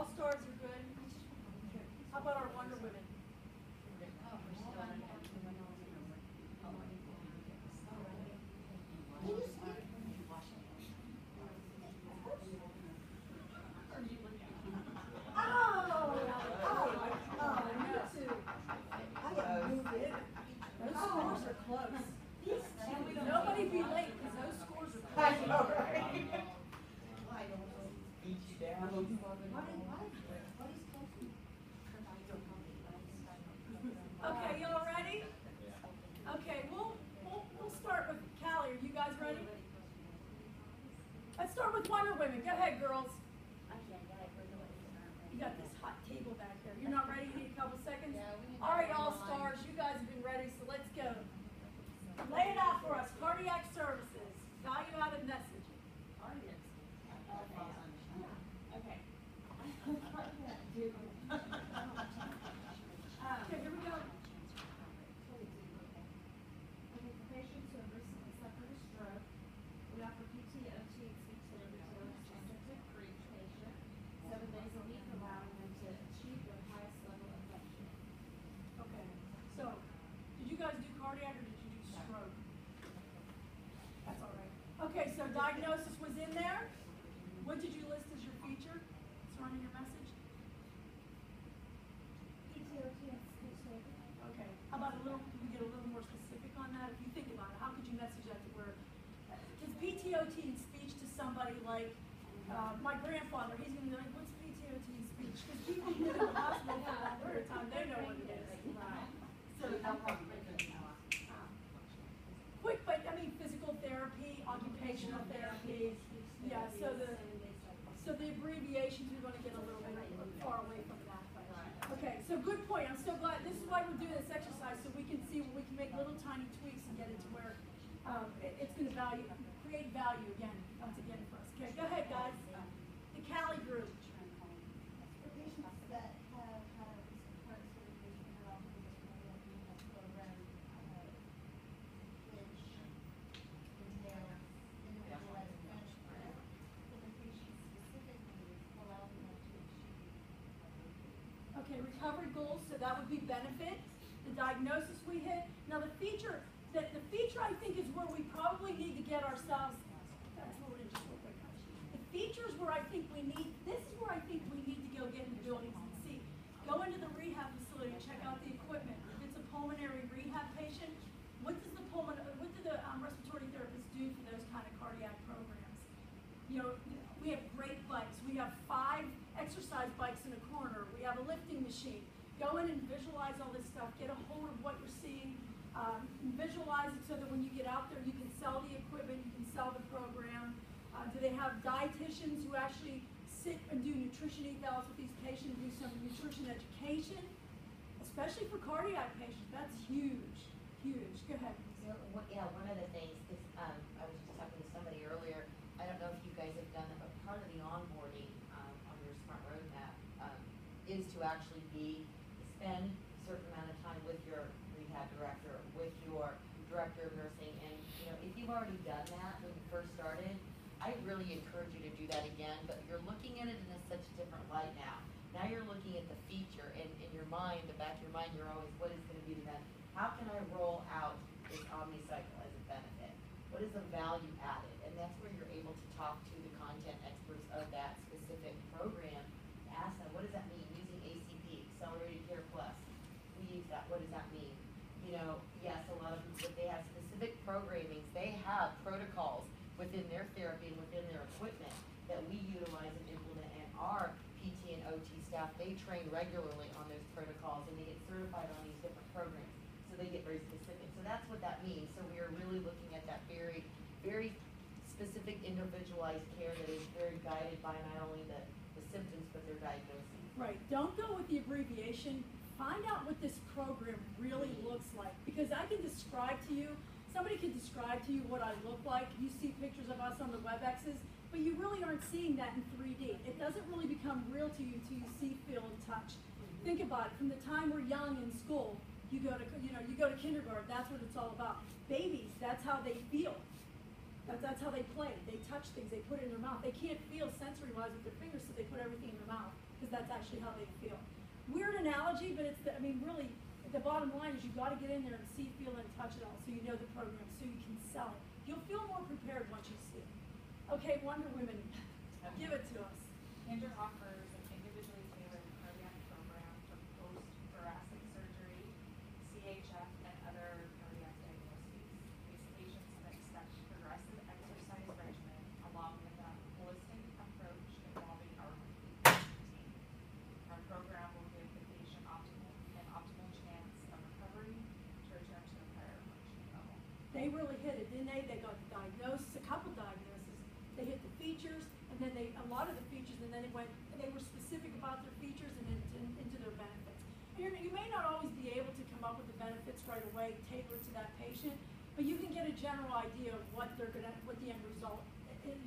all stars are good. How about our Wonder Women? Those scores are close. Nobody be late because those scores are close. I know, right? Beat you down. Okay, y'all ready? Okay, we'll start with Callie. Are you guys ready? Let's start with Wonder Women. Go ahead, girls. You got this hot table back there. You're not ready? You need a couple seconds? All right, all stars. You guys have been ready, so let's go. Lay it out for us. Cardiac services. Value-added messaging. Okay. Okay, here we go. Okay, for patients who have recently suffered a stroke, we offer PT, OT, and speech therapy specific for each patient, 7 days a week, allowing them to achieve their highest level of function. Okay, so did you guys do cardiac or did you do stroke? That's all right. Okay, so diagnosis was in there. What did you list as your feature surrounding your message? PT, OT, and speech therapy. Okay, how about can we get a little more specific on that? If you think about it, how could you message that to where, because PTOT in speech to somebody like my grandfather, he's going to be like, what's PTOT in speech? Because people who've been in the hospital for a long period of time, they know what it is. So, quick, but I mean, physical therapy, occupational therapy, yeah, so the abbreviations, we're going to get a little bit far away from that. Okay, so good point. I'm so glad. This is why we're doing this exercise, so we can see where we can make little tiny tweaks and get it to where it's going to create value again, once again for us. Okay, go ahead, guys. The Cali group. For patients that have had a recent heart surgery and are offered this rehab program, which entails individualized management for the patient's specific needs, allowing them to achieve. Okay, recovery goals, so that would be benefit. The diagnosis we hit. Now the feature I think is where we probably need to get ourselves. That's what we're just real quick. The features where I think we need. This is where I think we need to go get in the buildings and see. Go into the rehab facility and check out the equipment. If it's a pulmonary rehab patient, what do the respiratory therapists do for those kind of cardiac programs? You know, we have great bikes. We have 5 exercise bikes in a corner. We have a lifting machine. Go in and visualize all this stuff. Get a hold of what you're seeing. Visualize it so that when you get out there, you can sell the equipment, you can sell the program. Do they have dietitians who actually sit and do nutrition evals with these patients, do some nutrition education, especially for cardiac patients? That's huge, huge. Go ahead. Yeah, one of the things is, I was just talking to somebody earlier, I don't know if you guys have done that, but part of the onboarding on your Smart Roadmap is to actually spend a certain amount of time with your rehab director, with your director of nursing, and if you've already done that when you first started, I really encourage you to do that again, but you're looking at it in such a different light now. Now you're looking at the feature, and in your mind, the back of your mind, you're always, what is going to be the benefit? How can I roll out this OmniCycle as a benefit? What is the value added? And that's where you're able to talk to the content experts of that specific program, ask them, what does that mean? Using ACP, Accelerated Care Plus, we use that, what does that mean? Yes, a lot of people, if they have specific programmings, they have protocols within their therapy and within their equipment that we utilize and implement, and our PT and OT staff, they train regularly on those protocols and they get certified on these different programs. So they get very specific. So that's what that means. So we are really looking at that very, very specific individualized care that is very guided by not only the symptoms, but their diagnoses. Right. Don't go with the abbreviation. Find out what this program really looks like. Because I can describe to you, somebody can describe to you what I look like. You see pictures of us on the WebExes, but you really aren't seeing that in 3D. It doesn't really become real to you until you see, feel, and touch. Think about it. From the time we're young in school, you go to kindergarten, that's what it's all about. Babies, that's how they feel. That's how they play. They touch things, they put it in their mouth. They can't feel sensory-wise with their fingers, so they put everything in their mouth. because that's actually how they feel. Weird analogy, but it's really, the bottom line is you gotta get in there and see, feel, and touch it all, so you know the program, so you can sell it. You'll feel more prepared once you see it. Okay, Wonder Women, give it to us. Kinder offers an individually tailored cardiac program for post-thoracic surgery, CHF, and other cardiac diagnoses. These patients can expect progressive exercise regimen along with a holistic approach involving our complete routine. Our program will give the patient an optimal chance of recovery to return to a prior functioning level. They really hit it, didn't they? They got the diagnosis, a couple diagnoses. They hit the features, and then a lot of the features, and then they were specific about their features and into their benefits. And you may not always be able to come up with the benefits right away, tailored to that patient, but you can get a general idea of what the end result,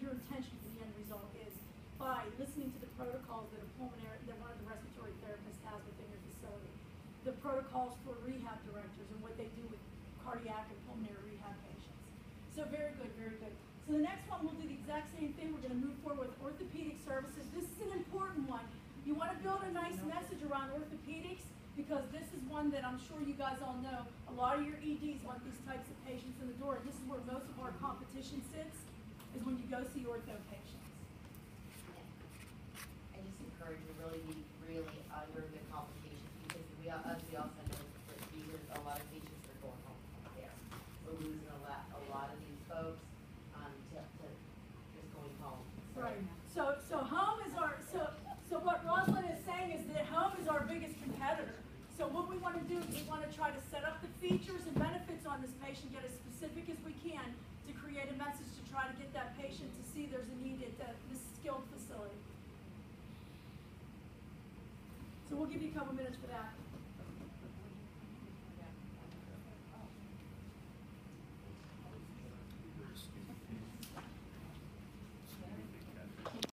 your intention for the end result is by listening to the protocols that one of the respiratory therapists has within your facility. The protocols for rehab directors and what they do with cardiac and pulmonary rehab patients. So very good, very good. So the next one, we'll do the exact same thing. We're going to move forward with orthopedic services. This is an important one. You want to build a nice message around orthopedics because this is one that I'm sure you guys all know. A lot of your EDs want these types of patients in the door. And this is where most of our competition sits, is when you go see ortho patients. I just encourage you really under the complications because we also know that these are a lot of patients that are going home from there. We're losing a lot of these folks to just going home. Right. So home is so what Rosalind is saying is that home is our biggest competitor. So what we want to do is we want to try to set up the features and benefits on this patient, get as specific as we can to create a message to try to get that patient to see there's a need at this skilled facility. So we'll give you a couple minutes for that.